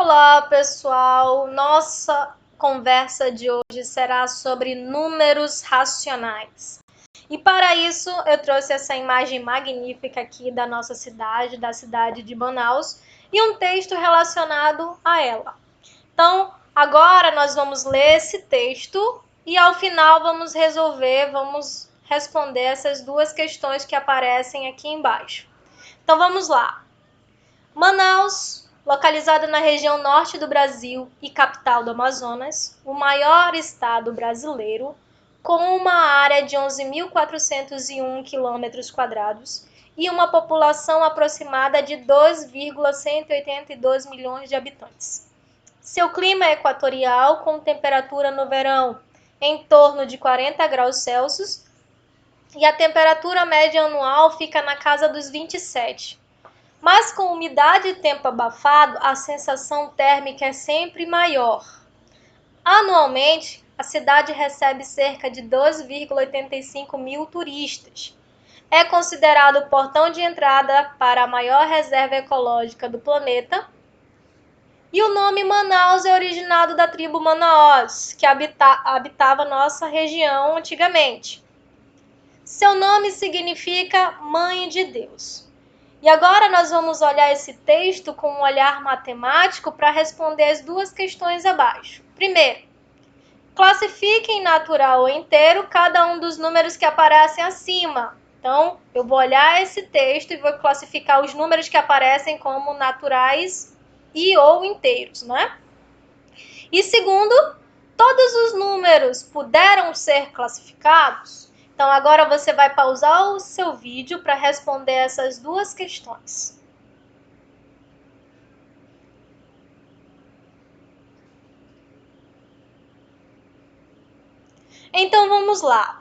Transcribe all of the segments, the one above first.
Olá, pessoal! Nossa conversa de hoje será sobre números racionais. E para isso, eu trouxe essa imagem magnífica aqui da nossa cidade, da cidade de Manaus, e um texto relacionado a ela. Então, agora nós vamos ler esse texto e ao final vamos responder essas duas questões que aparecem aqui embaixo. Então, vamos lá. Manaus, localizada na região norte do Brasil e capital do Amazonas, o maior estado brasileiro, com uma área de 11.401 km² e uma população aproximada de 2,182 milhões de habitantes. Seu clima é equatorial, com temperatura no verão em torno de 40 graus Celsius e a temperatura média anual fica na casa dos 27. Mas com umidade e tempo abafado, a sensação térmica é sempre maior. Anualmente, a cidade recebe cerca de 2,85 mil turistas. É considerado o portão de entrada para a maior reserva ecológica do planeta. E o nome Manaus é originado da tribo Manaós, que habitava nossa região antigamente. Seu nome significa Mãe de Deus. E agora nós vamos olhar esse texto com um olhar matemático para responder as duas questões abaixo. Primeiro, classifique em natural ou inteiro cada um dos números que aparecem acima. Então, eu vou olhar esse texto e vou classificar os números que aparecem como naturais e ou inteiros, né? E segundo, todos os números puderam ser classificados? Então, agora você vai pausar o seu vídeo para responder essas duas questões. Então, vamos lá.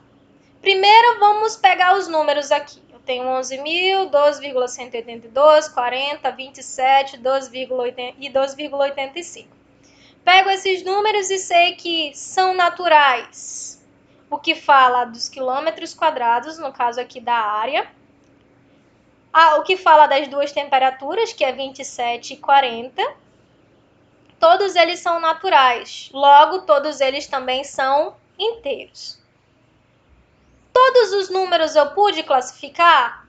Primeiro, vamos pegar os números aqui. Eu tenho 11.000, 2,182, 40, 27, 2,85. Pego esses números e sei que são naturais. O que fala dos quilômetros quadrados, no caso aqui da área. O que fala das duas temperaturas, que é 27 e 40. Todos eles são naturais. Logo, todos eles também são inteiros. Todos os números eu pude classificar?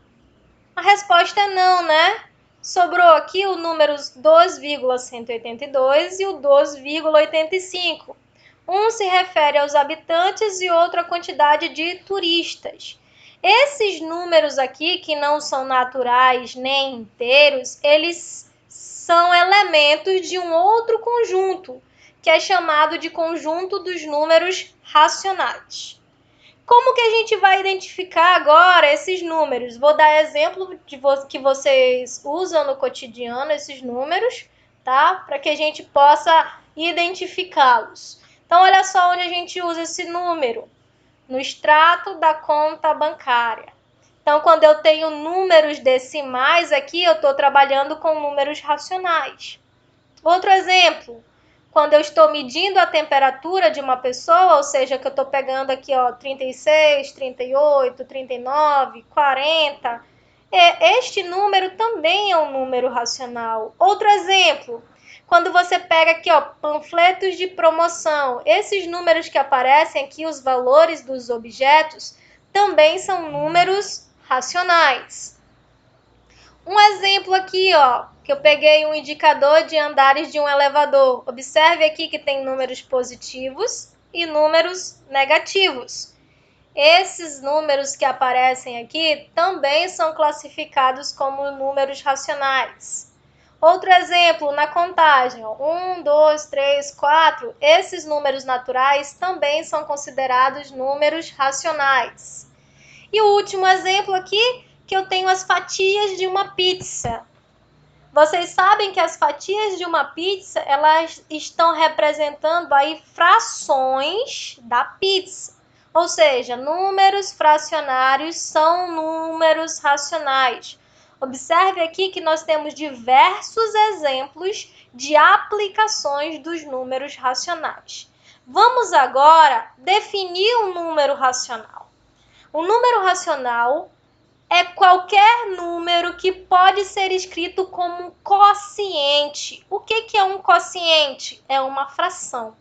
A resposta é não, né? Sobrou aqui o número 2,182 e o 2,85. Um se refere aos habitantes e outro à quantidade de turistas. Esses números aqui, que não são naturais nem inteiros, eles são elementos de um outro conjunto, que é chamado de conjunto dos números racionais. Como que a gente vai identificar agora esses números? Vou dar exemplo que vocês usam no cotidiano, esses números, tá? Para que a gente possa identificá-los. Então, olha só onde a gente usa esse número. No extrato da conta bancária. Então, quando eu tenho números decimais aqui, eu estou trabalhando com números racionais. Outro exemplo. Quando eu estou medindo a temperatura de uma pessoa, ou seja, que eu estou pegando aqui, ó, 36, 38, 39, 40, este número também é um número racional. Outro exemplo, quando você pega aqui, ó, panfletos de promoção, esses números que aparecem aqui, os valores dos objetos, também são números racionais. Um exemplo aqui, ó, que eu peguei um indicador de andares de um elevador. Observe aqui que tem números positivos e números negativos. Esses números que aparecem aqui também são classificados como números racionais. Outro exemplo, na contagem, ó, 1, 2, 3, 4, esses números naturais também são considerados números racionais. E o último exemplo aqui, que eu tenho as fatias de uma pizza. Vocês sabem que as fatias de uma pizza, elas estão representando aí frações da pizza. Ou seja, números fracionários são números racionais. Observe aqui que nós temos diversos exemplos de aplicações dos números racionais. Vamos agora definir um número racional. O número racional é qualquer número que pode ser escrito como um quociente. O que é um quociente? É uma fração,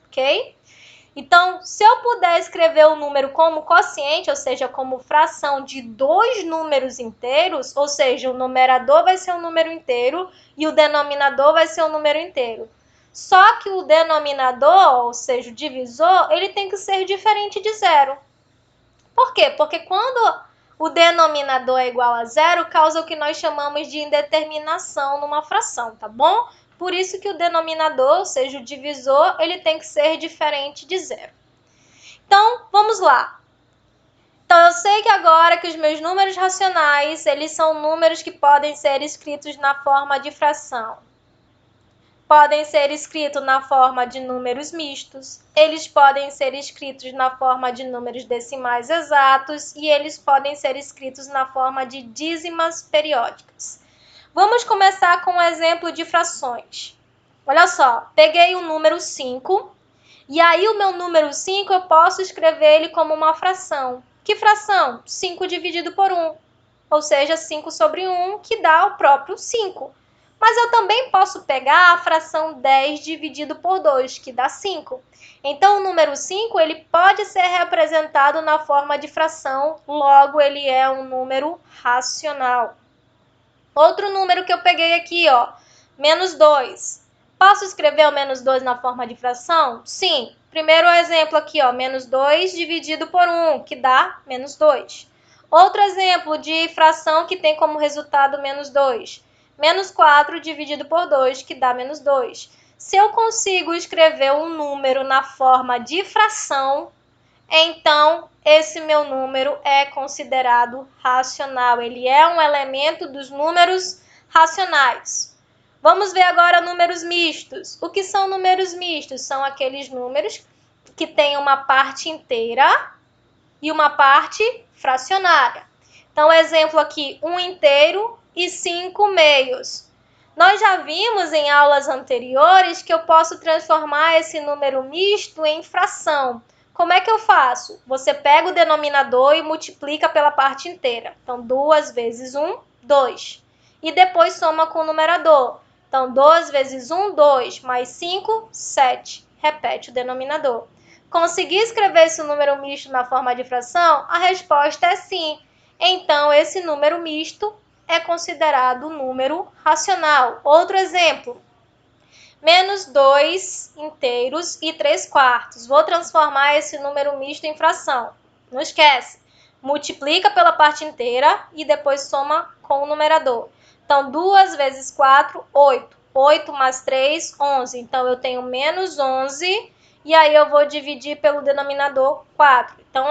ok? Então, se eu puder escrever o número como quociente, ou seja, como fração de dois números inteiros, ou seja, o numerador vai ser um número inteiro e o denominador vai ser um número inteiro. Só que o denominador, ou seja, o divisor, ele tem que ser diferente de zero. Por quê? Porque quando o denominador é igual a zero, causa o que nós chamamos de indeterminação numa fração, tá bom? Por isso que o denominador, ou seja, o divisor, ele tem que ser diferente de zero. Então, vamos lá. Então, eu sei que agora que os meus números racionais, eles são números que podem ser escritos na forma de fração. Podem ser escritos na forma de números mistos, eles podem ser escritos na forma de números decimais exatos e eles podem ser escritos na forma de dízimas periódicas. Vamos começar com um exemplo de frações. Olha só, peguei o número 5 e aí o meu número 5 eu posso escrever ele como uma fração. Que fração? 5 dividido por 1, ou seja, 5 sobre 1, que dá o próprio 5. Mas eu também posso pegar a fração 10 dividido por 2, que dá 5. Então, o número 5 ele pode ser representado na forma de fração, logo ele é um número racional. Outro número que eu peguei aqui, ó, menos 2. Posso escrever o menos 2 na forma de fração? Sim. Primeiro exemplo aqui, ó, menos 2 dividido por 1, que dá menos 2. Outro exemplo de fração que tem como resultado menos 2. Menos 4 dividido por 2, que dá menos 2. Se eu consigo escrever um número na forma de fração, então esse meu número é considerado racional. Ele é um elemento dos números racionais. Vamos ver agora números mistos. O que são números mistos? São aqueles números que têm uma parte inteira e uma parte fracionária. Então, exemplo aqui, 1 inteiro e 5 meios. Nós já vimos em aulas anteriores que eu posso transformar esse número misto em fração. Como é que eu faço? Você pega o denominador e multiplica pela parte inteira. Então, 2 vezes 1, 2. E depois soma com o numerador. Então, 2 vezes 1, 2, mais 5, 7. Repete o denominador. Consegui escrever esse número misto na forma de fração? A resposta é sim. Então, esse número misto é considerado número racional. Outro exemplo, menos 2 inteiros e 3 quartos. Vou transformar esse número misto em fração. Não esquece, multiplica pela parte inteira e depois soma com o numerador. Então, 2 vezes 4, 8. 8 mais 3, 11. Então, eu tenho menos 11 e aí eu vou dividir pelo denominador 4. Então,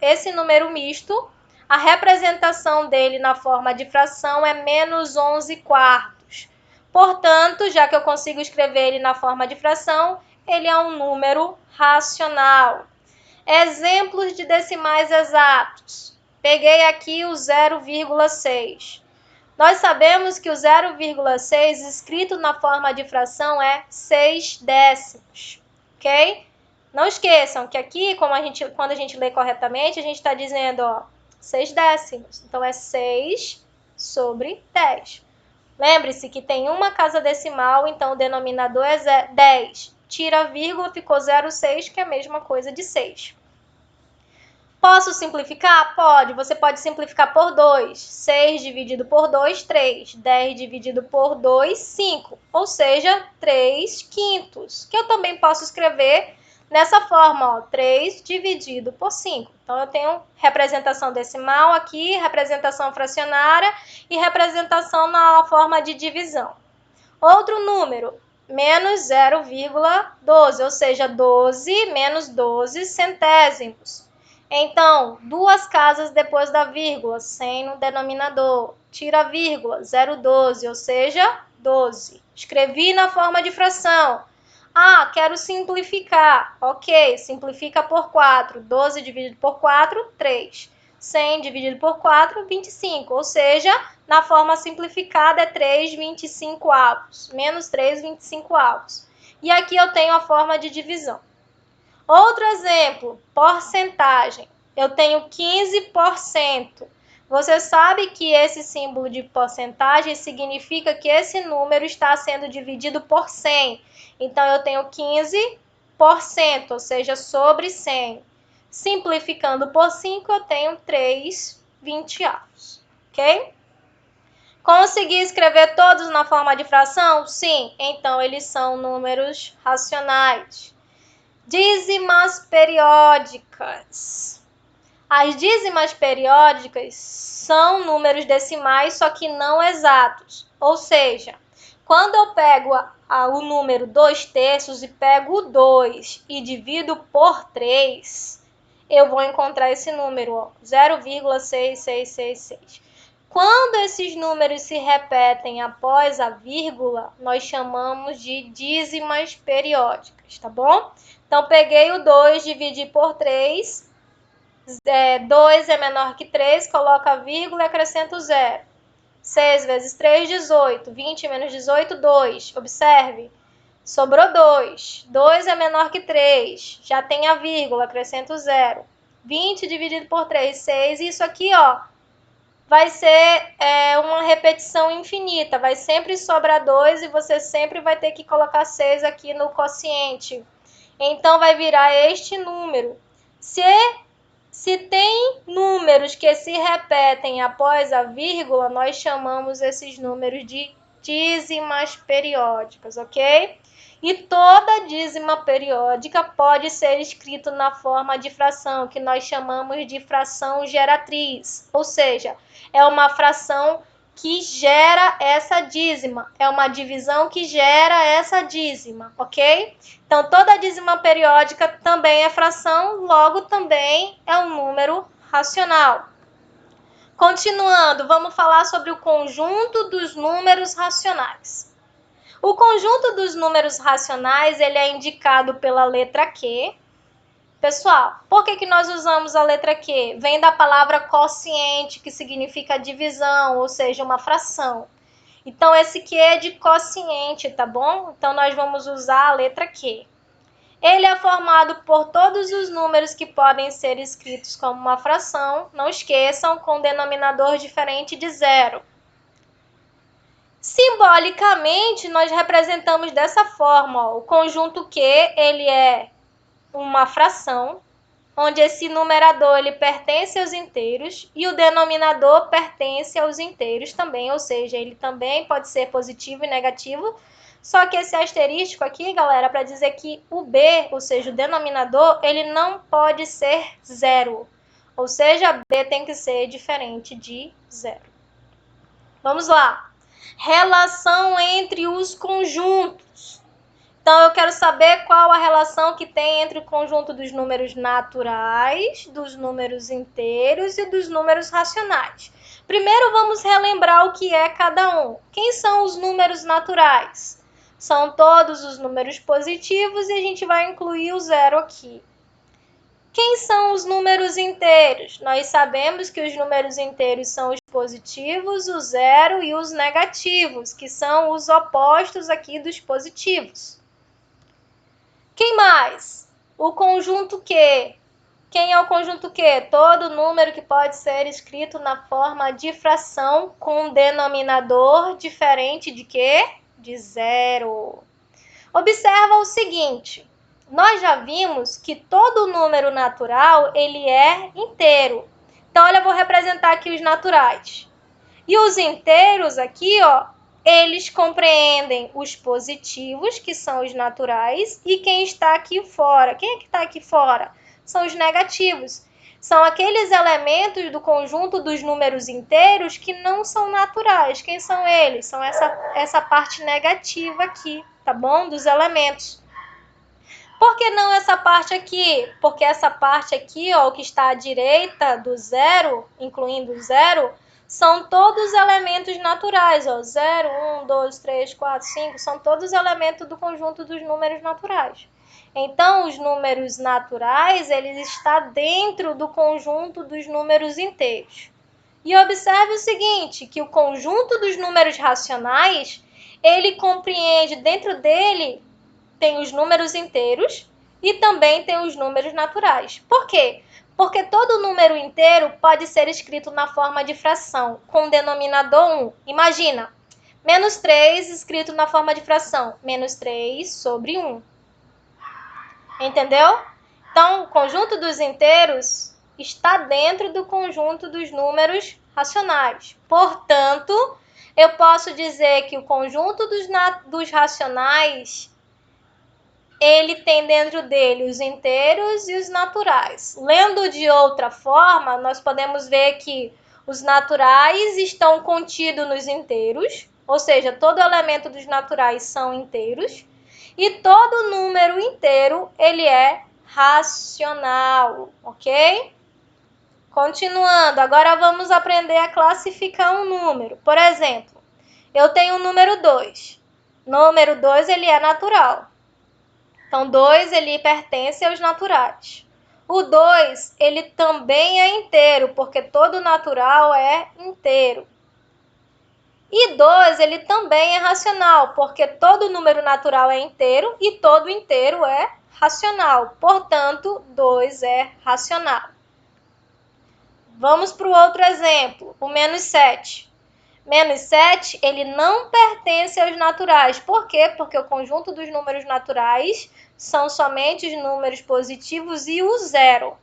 esse número misto, a representação dele na forma de fração é menos 11 quartos. Portanto, já que eu consigo escrever ele na forma de fração, ele é um número racional. Exemplos de decimais exatos. Peguei aqui o 0,6. Nós sabemos que o 0,6 escrito na forma de fração é 6 décimos, ok? Não esqueçam que aqui, quando a gente lê corretamente, a gente está dizendo, ó, 6 décimos. Então, é 6 sobre 10. Lembre-se que tem uma casa decimal, então o denominador é 10. Tira a vírgula, ficou 0,6, que é a mesma coisa de 6. Posso simplificar? Pode. Você pode simplificar por 2. 6 dividido por 2, 3. 10 dividido por 2, 5. Ou seja, 3 quintos. Que eu também posso escrever nessa forma, ó, 3 dividido por 5. Então, eu tenho representação decimal aqui, representação fracionária e representação na forma de divisão. Outro número, menos 0,12, ou seja, 12 menos 12 centésimos. Então, duas casas depois da vírgula, 100 no denominador. Tira a vírgula, 0,12, ou seja, 12. Escrevi na forma de fração. Ah, quero simplificar. Ok, simplifica por 4. 12 dividido por 4, 3. 100 dividido por 4, 25. Ou seja, na forma simplificada é 3, 25 avos. Menos 3, 25 avos. E aqui eu tenho a forma de divisão. Outro exemplo, porcentagem. Eu tenho 15%. Você sabe que esse símbolo de porcentagem significa que esse número está sendo dividido por 100. Então, eu tenho 15%, ou seja, sobre 100. Simplificando por 5, eu tenho 3/20, ok? Consegui escrever todos na forma de fração? Sim, então eles são números racionais. Dízimas periódicas. As dízimas periódicas são números decimais, só que não exatos. Ou seja, quando eu pego o número 2/3 e pego o 2 e divido por 3, eu vou encontrar esse número, 0,6666. Quando esses números se repetem após a vírgula, nós chamamos de dízimas periódicas, tá bom? Então, peguei o 2, dividi por 3, 2 é menor que 3, coloco a vírgula e acrescento 0. 6 vezes 3, 18. 20 menos 18, 2. Observe, sobrou 2. 2 é menor que 3, já tem a vírgula, acrescento 0. 20 dividido por 3, 6. Isso aqui, ó, vai ser uma repetição infinita. Vai sempre sobrar 2 e você sempre vai ter que colocar 6 aqui no quociente. Então, vai virar este número. Se tem números que se repetem após a vírgula, nós chamamos esses números de dízimas periódicas, ok? E toda dízima periódica pode ser escrita na forma de fração, que nós chamamos de fração geratriz. Ou seja, é uma fração que gera essa dízima, é uma divisão que gera essa dízima, ok? Então, toda dízima periódica também é fração, logo também é um número racional. Continuando, vamos falar sobre o conjunto dos números racionais. O conjunto dos números racionais, ele é indicado pela letra Q. Pessoal, por que nós usamos a letra Q? Vem da palavra quociente, que significa divisão, ou seja, uma fração. Então, esse Q é de quociente, tá bom? Então, nós vamos usar a letra Q. Ele é formado por todos os números que podem ser escritos como uma fração, não esqueçam, com denominador diferente de 0. Simbolicamente, nós representamos dessa forma, ó, o conjunto Q, ele é uma fração, onde esse numerador ele pertence aos inteiros e o denominador pertence aos inteiros também, ou seja, ele também pode ser positivo e negativo, só que esse asterístico aqui, galera, para dizer que o B, ou seja, o denominador, ele não pode ser 0, ou seja, B tem que ser diferente de 0. Vamos lá. Relação entre os conjuntos. Então, eu quero saber qual a relação que tem entre o conjunto dos números naturais, dos números inteiros e dos números racionais. Primeiro, vamos relembrar o que é cada um. Quem são os números naturais? São todos os números positivos e a gente vai incluir o 0 aqui. Quem são os números inteiros? Nós sabemos que os números inteiros são os positivos, o 0 e os negativos, que são os opostos aqui dos positivos. Quem mais? O conjunto Q. Quem é o conjunto Q? Todo número que pode ser escrito na forma de fração com denominador diferente de quê? De 0. Observa o seguinte. Nós já vimos que todo número natural, ele é inteiro. Então, olha, eu vou representar aqui os naturais. E os inteiros aqui, ó, eles compreendem os positivos, que são os naturais, e quem está aqui fora. Quem é que está aqui fora? São os negativos. São aqueles elementos do conjunto dos números inteiros que não são naturais. Quem são eles? São essa parte negativa aqui, tá bom? Dos elementos. Por que não essa parte aqui? Porque essa parte aqui, ó, o que está à direita do 0, incluindo o 0, são todos elementos naturais, ó. 0, 1, 2, 3, 4, 5, são todos elementos do conjunto dos números naturais. Então, os números naturais, eles estão dentro do conjunto dos números inteiros. E observe o seguinte, que o conjunto dos números racionais, ele compreende, dentro dele, tem os números inteiros e também tem os números naturais. Por quê? Porque todo número inteiro pode ser escrito na forma de fração, com denominador 1. Imagina, menos 3 escrito na forma de fração, menos 3 sobre 1. Entendeu? Então, o conjunto dos inteiros está dentro do conjunto dos números racionais. Portanto, eu posso dizer que o conjunto dos racionais, ele tem dentro dele os inteiros e os naturais. Lendo de outra forma, nós podemos ver que os naturais estão contidos nos inteiros, ou seja, todo elemento dos naturais são inteiros, e todo número inteiro, ele é racional, ok? Continuando, agora vamos aprender a classificar um número. Por exemplo, eu tenho o número 2. Número 2, ele é natural. Então, 2, ele pertence aos naturais. O 2, ele também é inteiro, porque todo natural é inteiro. E 2, ele também é racional, porque todo número natural é inteiro e todo inteiro é racional. Portanto, 2 é racional. Vamos para o outro exemplo, o menos 7. Menos 7, ele não pertence aos naturais. Por quê? Porque o conjunto dos números naturais são somente os números positivos e o zero.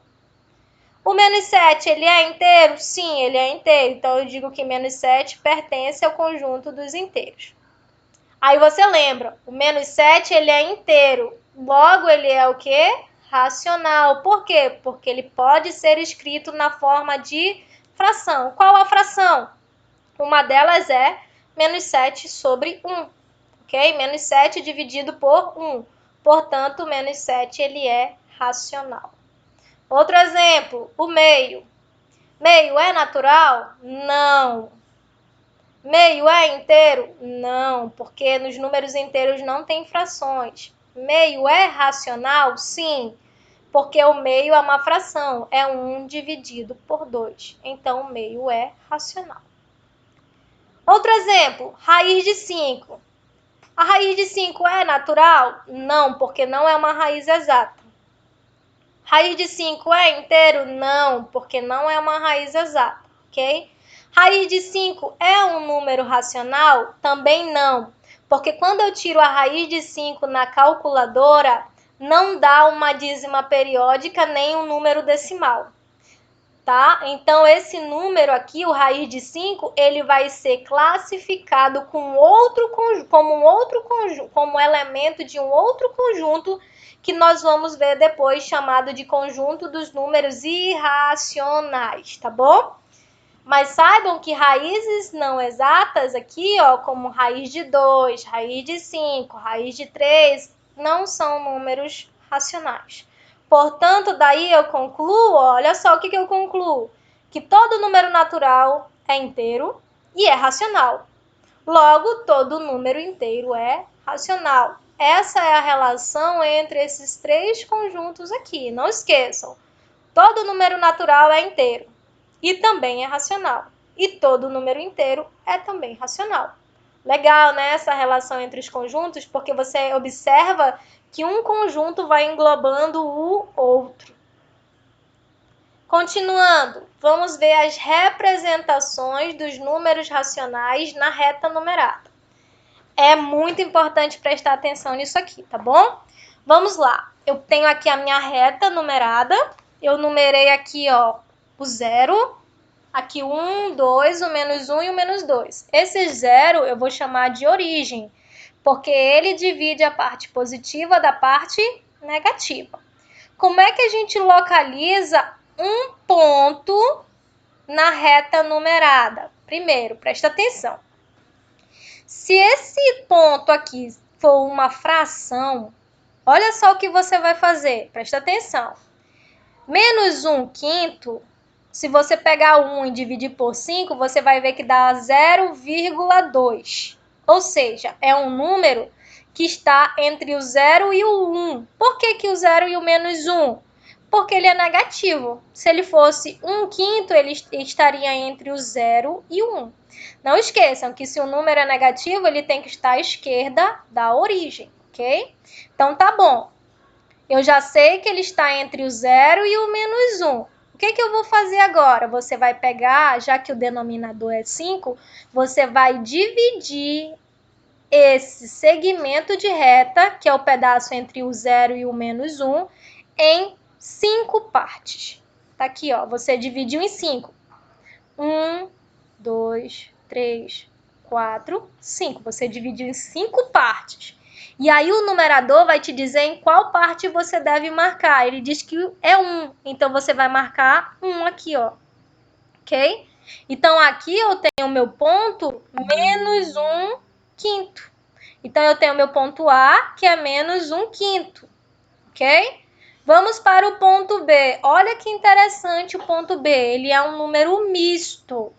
O menos 7, ele é inteiro? Sim, ele é inteiro. Então, eu digo que menos 7 pertence ao conjunto dos inteiros. Aí você lembra, o menos 7, ele é inteiro. Logo, ele é o quê? Racional. Por quê? Porque ele pode ser escrito na forma de fração. Qual a fração? Uma delas é menos 7 sobre 1, ok? Menos 7 dividido por 1. Portanto, menos 7 ele é racional. Outro exemplo, o meio. Meio é natural? Não. Meio é inteiro? Não, porque nos números inteiros não tem frações. Meio é racional? Sim, porque o meio é uma fração, é 1 dividido por 2. Então, o meio é racional. Outro exemplo, raiz de 5. A raiz de 5 é natural? Não, porque não é uma raiz exata. Raiz de 5 é inteiro? Não, porque não é uma raiz exata, ok? Raiz de 5 é um número racional? Também não, porque quando eu tiro a raiz de 5 na calculadora, não dá uma dízima periódica nem um número decimal. Tá? Então, esse número aqui, o raiz de 5, ele vai ser classificado como elemento de um outro conjunto que nós vamos ver depois, chamado de conjunto dos números irracionais, tá bom? Mas saibam que raízes não exatas aqui, ó, como raiz de 2, raiz de 5, raiz de 3, não são números racionais. Portanto, daí eu concluo, olha só o que eu concluo, que todo número natural é inteiro e é racional. Logo, todo número inteiro é racional. Essa é a relação entre esses três conjuntos aqui. Não esqueçam, todo número natural é inteiro e também é racional. E todo número inteiro é também racional. Legal, né? Essa relação entre os conjuntos, porque você observa que um conjunto vai englobando o outro. Continuando, vamos ver as representações dos números racionais na reta numerada. É muito importante prestar atenção nisso aqui, tá bom? Vamos lá. Eu tenho aqui a minha reta numerada. Eu numerei aqui, ó, o 0. Aqui o 1, 2, o menos 1 e o menos 2. Esse 0 eu vou chamar de origem, porque ele divide a parte positiva da parte negativa. Como é que a gente localiza um ponto na reta numerada? Primeiro, presta atenção. Se esse ponto aqui for uma fração, olha só o que você vai fazer, presta atenção. Menos 1/5, se você pegar 1 e dividir por 5, você vai ver que dá 0,2. Ou seja, é um número que está entre o 0 e o 1. Por que o 0 e o menos 1? Porque ele é negativo. Se ele fosse 1/5, ele estaria entre o 0 e o 1. Não esqueçam que se o número é negativo, ele tem que estar à esquerda da origem, ok? Então, tá bom. Eu já sei que ele está entre o 0 e o menos 1. O que eu vou fazer agora? Você vai pegar, já que o denominador é 5, você vai dividir esse segmento de reta, que é o pedaço entre o 0 e o menos 1, em 5 partes. Tá aqui, ó, você dividiu em 5. 1, 2, 3, 4, 5. Você dividiu em 5 partes. E aí o numerador vai te dizer em qual parte você deve marcar. Ele diz que é 1, então você vai marcar 1 aqui, ó. Ok? Então aqui eu tenho o meu ponto menos 1 quinto. Então eu tenho o meu ponto A, que é menos 1 quinto. Ok? Vamos para o ponto B. Olha que interessante o ponto B. Ele é um número misto.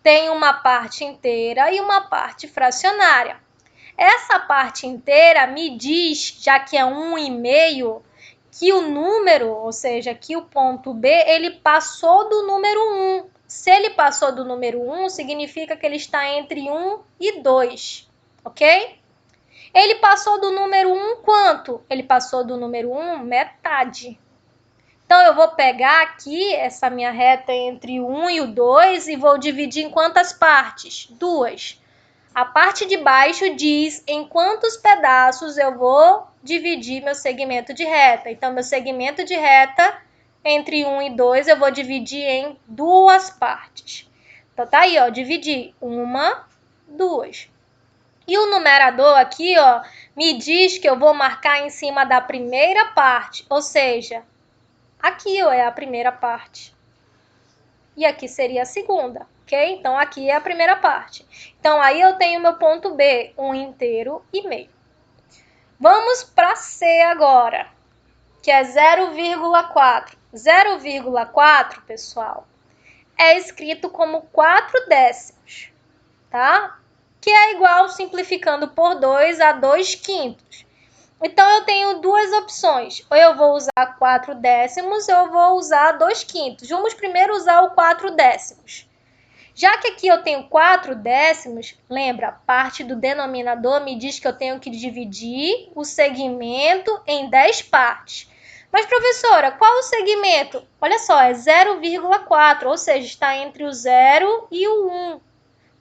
Tem uma parte inteira e uma parte fracionária. Essa parte inteira me diz, já que é 1,5, que o número, ou seja, que o ponto B, ele passou do número 1. Se ele passou do número 1, significa que ele está entre 1 e 2, ok? Ele passou do número 1 quanto? Ele passou do número 1 metade. Então, eu vou pegar aqui essa minha reta entre o 1 e o 2 e vou dividir em quantas partes? 2. A parte de baixo diz em quantos pedaços eu vou dividir meu segmento de reta. Então, meu segmento de reta entre 1 e 2 eu vou dividir em 2 partes. Então, tá aí, ó, dividir 1, 2. E o numerador aqui, ó, me diz que eu vou marcar em cima da primeira parte, ou seja, aqui, ó, é a primeira parte. E aqui seria a segunda, ok? Então, aqui é a primeira parte. Então, aí eu tenho meu ponto B, 1 inteiro e meio. Vamos para C agora, que é 0,4. 0,4, pessoal, é escrito como 4 décimos, tá? Que é igual, simplificando por 2, a 2 quintos. Então, eu tenho duas opções. Ou eu vou usar 4 décimos, ou eu vou usar 2 quintos. Vamos primeiro usar o 4 décimos. Já que aqui eu tenho 4 décimos, lembra, parte do denominador me diz que eu tenho que dividir o segmento em 10 partes. Mas, professora, qual o segmento? Olha só, é 0,4, ou seja, está entre o 0 e o 1.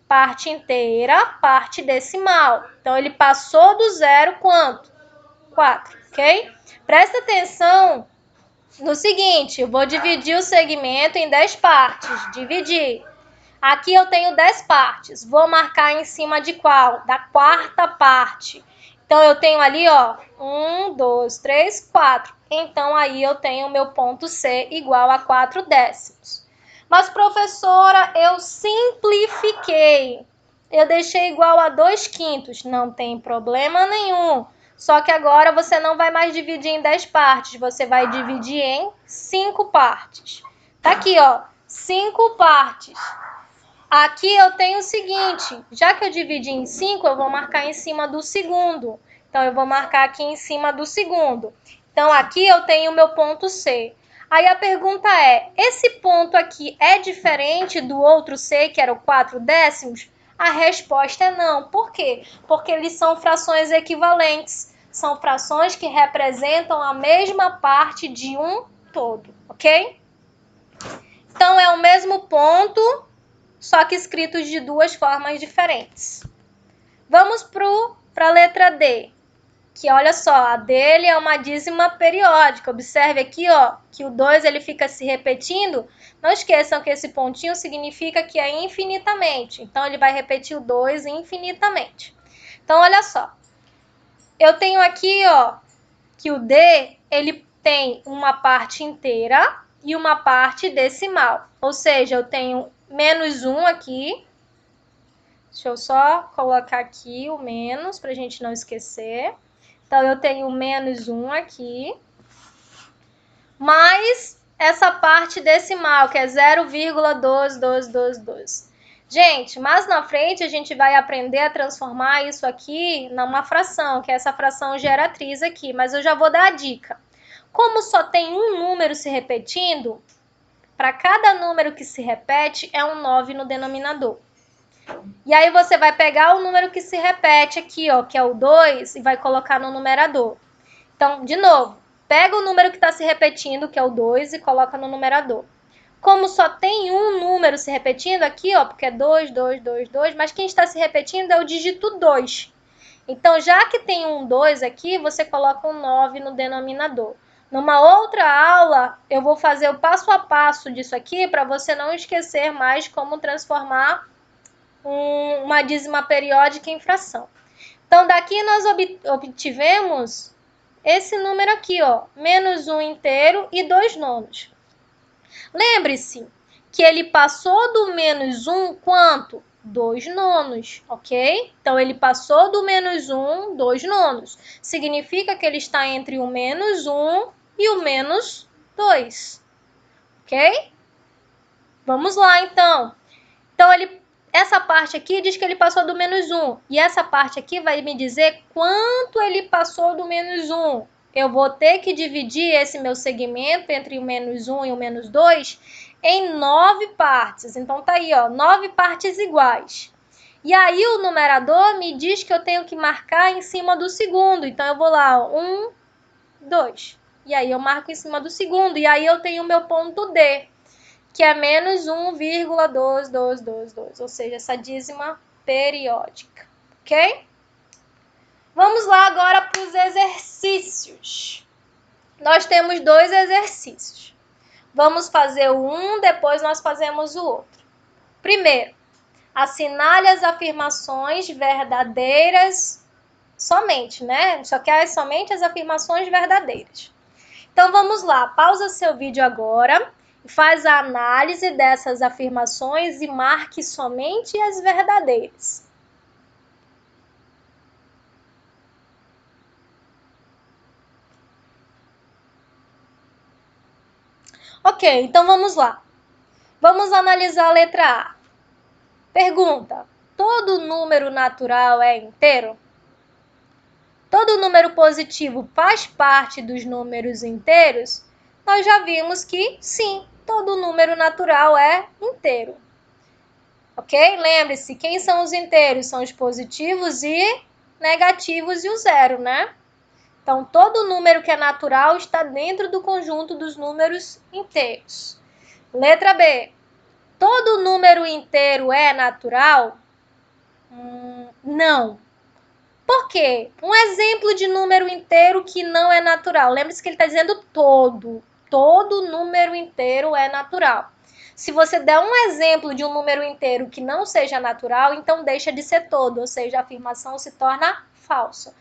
Parte inteira, parte decimal. Então, ele passou do 0 quanto? 4, ok? Presta atenção no seguinte, eu vou dividir o segmento em 10 partes. Dividir. Aqui eu tenho 10 partes. Vou marcar em cima de qual? Da quarta parte. Então, eu tenho ali, ó, 1, 2, 3, 4. Então, aí eu tenho o meu ponto C igual a 4 décimos. Mas, professora, eu simplifiquei. Eu deixei igual a 2 quintos. Não tem problema nenhum. Só que agora você não vai mais dividir em 10 partes. Você vai dividir em 5 partes. Tá aqui, ó, 5 partes. Aqui eu tenho o seguinte, já que eu dividi em 5, eu vou marcar em cima do segundo. Então, eu vou marcar aqui em cima do segundo. Então, aqui eu tenho o meu ponto C. Aí a pergunta é, esse ponto aqui é diferente do outro C, que era o 4 décimos? A resposta é não. Por quê? Porque eles são frações equivalentes. São frações que representam a mesma parte de um todo, ok? Então, é o mesmo ponto, só que escritos de duas formas diferentes. Vamos para a letra D, que olha só, a dele é uma dízima periódica. Observe aqui, ó, que o 2 ele fica se repetindo. Não esqueçam que esse pontinho significa que é infinitamente. Então, ele vai repetir o 2 infinitamente. Então, olha só. Eu tenho aqui, ó, que o D, ele tem uma parte inteira e uma parte decimal. Ou seja, eu tenho menos 1 aqui. Deixa eu só colocar aqui o menos, para a gente não esquecer. Então, eu tenho menos 1 aqui. Mais essa parte decimal, que é 0,12222. Gente, mais na frente a gente vai aprender a transformar isso aqui numa fração, que é essa fração geratriz aqui. Mas eu já vou dar a dica. Como só tem um número se repetindo, para cada número que se repete, é um 9 no denominador. E aí você vai pegar o número que se repete aqui, ó, que é o 2, e vai colocar no numerador. Então, de novo, Pega o número que está se repetindo, que é o 2, e coloca no numerador. Como só tem um número se repetindo aqui, ó, porque é 2, 2, 2, 2, mas quem está se repetindo é o dígito 2. Então, já que tem um 2 aqui, você coloca um 9 no denominador. Numa outra aula, eu vou fazer o passo a passo disso aqui para você não esquecer mais como transformar uma dízima periódica em fração. Então, daqui nós obtivemos esse número aqui, ó, menos 1 inteiro e 2 nonos. Lembre-se que ele passou do menos 1 quanto? 2 nonos, ok? Então, ele passou do menos 1, 2 nonos. Significa que ele está entre o menos 1 e o menos 2, ok? Vamos lá, então. Então, essa parte aqui diz que ele passou do menos 1. E essa parte aqui vai me dizer quanto ele passou do menos 1. Eu vou ter que dividir esse meu segmento entre o menos 1 e o menos 2 em 9 partes. Então, tá aí, ó, 9 partes iguais. E aí, o numerador me diz que eu tenho que marcar em cima do segundo. Então, eu vou lá, ó, 1, 2. E aí, eu marco em cima do segundo. E aí, eu tenho o meu ponto D, que é menos 1,2222, ou seja, essa dízima periódica, ok? Vamos lá agora para os exercícios. Nós temos 2 exercícios. Vamos fazer o um, depois nós fazemos o outro. Primeiro, assinale as afirmações verdadeiras somente, né? Só quer somente as afirmações verdadeiras. Então, vamos lá. Pausa seu vídeo agora. Faz a análise dessas afirmações e marque somente as verdadeiras. Ok, então vamos lá. Vamos analisar a letra A. Pergunta: todo número natural é inteiro? Todo número positivo faz parte dos números inteiros? Nós já vimos que sim, todo número natural é inteiro. Ok? Lembre-se, quem são os inteiros? São os positivos e negativos e o zero, né? Então, todo número que é natural está dentro do conjunto dos números inteiros. Letra B. Todo número inteiro é natural? Não. Por quê? Um exemplo de número inteiro que não é natural. Lembre-se que ele está dizendo todo. Todo número inteiro é natural. Se você der um exemplo de um número inteiro que não seja natural, então deixa de ser todo, ou seja, a afirmação se torna falsa.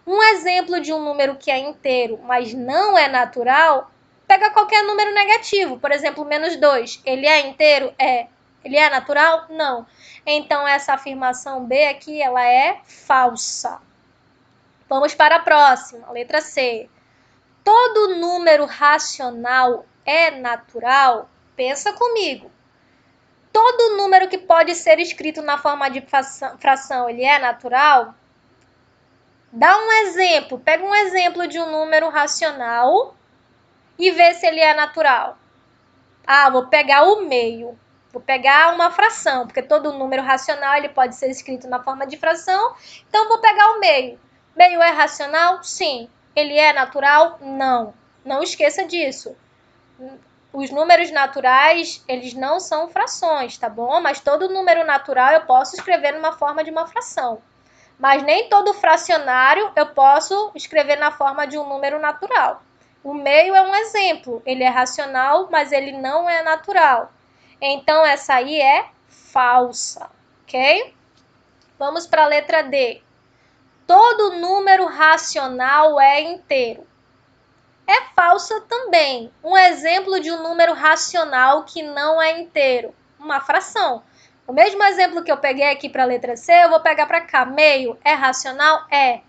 Um exemplo de um número que é inteiro, mas não é natural, pega qualquer número negativo. Por exemplo, menos 2. Ele é inteiro? É. Ele é natural? Não. Então, essa afirmação B aqui, ela é falsa. Vamos para a próxima, letra C. Todo número racional é natural? Pensa comigo. Todo número que pode ser escrito na forma de fração, ele é natural? Dá um exemplo, pega um exemplo de um número racional e vê se ele é natural. Ah, vou pegar o meio. Vou pegar uma fração, porque todo número racional ele pode ser escrito na forma de fração. Então, vou pegar o meio. Meio é racional? Sim. Ele é natural? Não. Não esqueça disso. Os números naturais, eles não são frações, tá bom? Mas todo número natural eu posso escrever numa forma de uma fração. Mas nem todo fracionário eu posso escrever na forma de um número natural. O meio é um exemplo. Ele é racional, mas ele não é natural. Então, essa aí é falsa, ok? Vamos para a letra D. Todo número racional é inteiro. É falsa também. Um exemplo de um número racional que não é inteiro. Uma fração. O mesmo exemplo que eu peguei aqui para a letra C, eu vou pegar para cá. Meio é racional? É.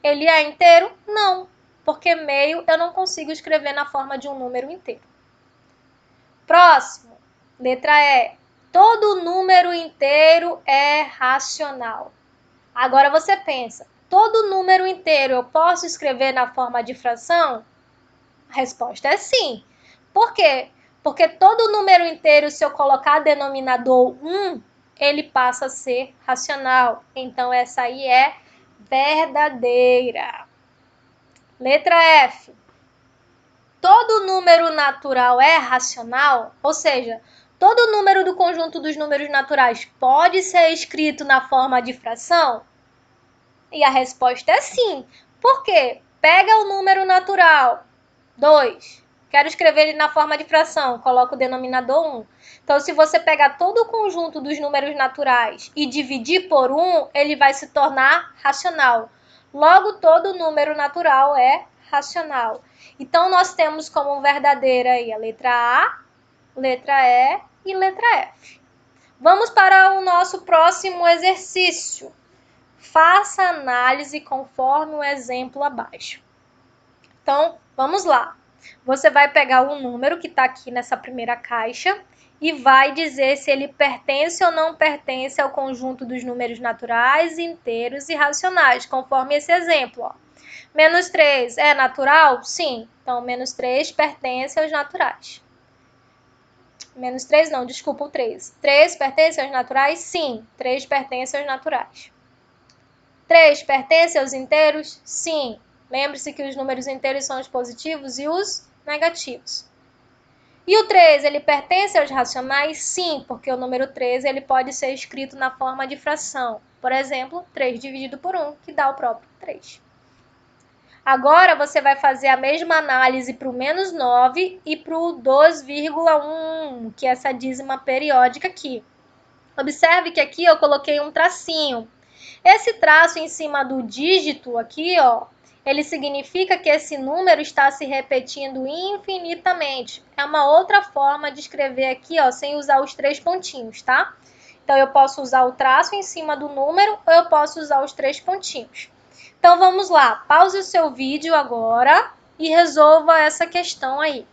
Ele é inteiro? Não. Porque meio eu não consigo escrever na forma de um número inteiro. Próximo. Letra E. Todo número inteiro é racional. Agora você pensa, todo número inteiro eu posso escrever na forma de fração? A resposta é sim. Por quê? Porque todo número inteiro, se eu colocar denominador 1, ele passa a ser racional. Então, essa aí é verdadeira. Letra F. todo número natural é racional? Ou seja, todo número do conjunto dos números naturais pode ser escrito na forma de fração? E a resposta é sim. Por quê? Pega o número natural, 2. Quero escrever ele na forma de fração, coloco o denominador 1. Então, se você pegar todo o conjunto dos números naturais e dividir por 1, ele vai se tornar racional. Logo, todo número natural é racional. Então, nós temos como verdadeira aí a letra A, letra E e letra F. Vamos para o nosso próximo exercício. Faça análise conforme o exemplo abaixo. Então, vamos lá. Você vai pegar o número que está aqui nessa primeira caixa e vai dizer se ele pertence ou não pertence ao conjunto dos números naturais, inteiros e racionais, conforme esse exemplo. Ó. Menos 3 é natural? Sim. Então, menos 3 pertence aos naturais. Menos 3 não, desculpa, o 3. 3 pertence aos naturais? Sim. 3 pertence aos naturais. 3 pertence aos inteiros? Sim. Lembre-se que os números inteiros são os positivos e os negativos. E o 3, ele pertence aos racionais? Sim, porque o número 3 ele pode ser escrito na forma de fração. Por exemplo, 3 dividido por 1, que dá o próprio 3. Agora, você vai fazer a mesma análise para o menos 9 e para o 2,1, que é essa dízima periódica aqui. Observe que aqui eu coloquei um tracinho. Esse traço em cima do dígito aqui, ó, ele significa que esse número está se repetindo infinitamente. É uma outra forma de escrever aqui, ó, sem usar os 3 pontinhos, tá? Então, eu posso usar o traço em cima do número ou eu posso usar os 3 pontinhos. Então, vamos lá. Pause o seu vídeo agora e resolva essa questão aí.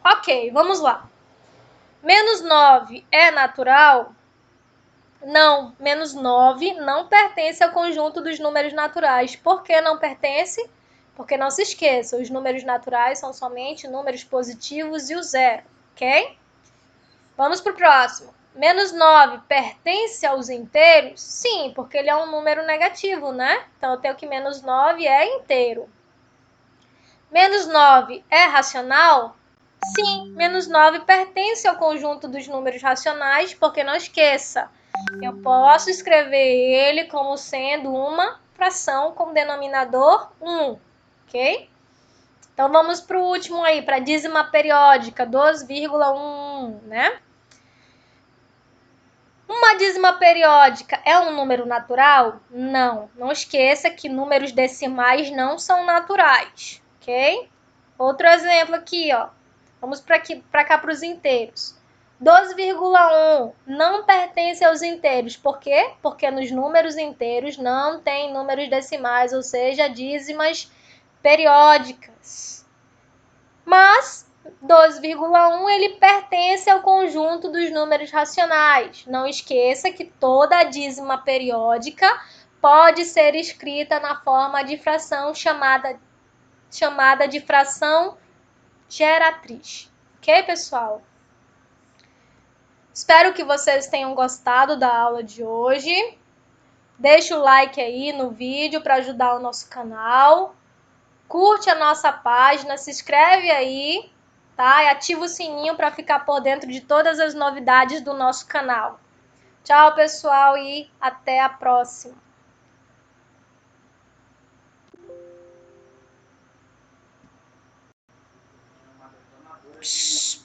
Ok, vamos lá. Menos 9 é natural? Não, menos 9 não pertence ao conjunto dos números naturais. Por que não pertence? Porque não se esqueça, os números naturais são somente números positivos e o zero, ok? Vamos para o próximo. Menos 9 pertence aos inteiros? Sim, porque ele é um número negativo, né? Então, eu tenho que menos 9 é inteiro. Menos 9 é racional? Sim, menos 9 pertence ao conjunto dos números racionais, porque não esqueça, eu posso escrever ele como sendo uma fração com denominador 1, ok? Então, vamos para o último aí, para a dízima periódica, 2,1, né? Uma dízima periódica é um número natural? Não. Não esqueça que números decimais não são naturais, ok? Outro exemplo aqui, ó. Vamos para cá para os inteiros. 12,1 não pertence aos inteiros. Por quê? Porque nos números inteiros não tem números decimais, ou seja, dízimas periódicas. Mas 12,1 ele pertence ao conjunto dos números racionais. Não esqueça que toda a dízima periódica pode ser escrita na forma de fração chamada de fração geratriz. Ok, pessoal? Espero que vocês tenham gostado da aula de hoje. Deixa o like aí no vídeo para ajudar o nosso canal. Curte a nossa página, se inscreve aí, tá? E ativa o sininho para ficar por dentro de todas as novidades do nosso canal. Tchau, pessoal, e até a próxima. Psh.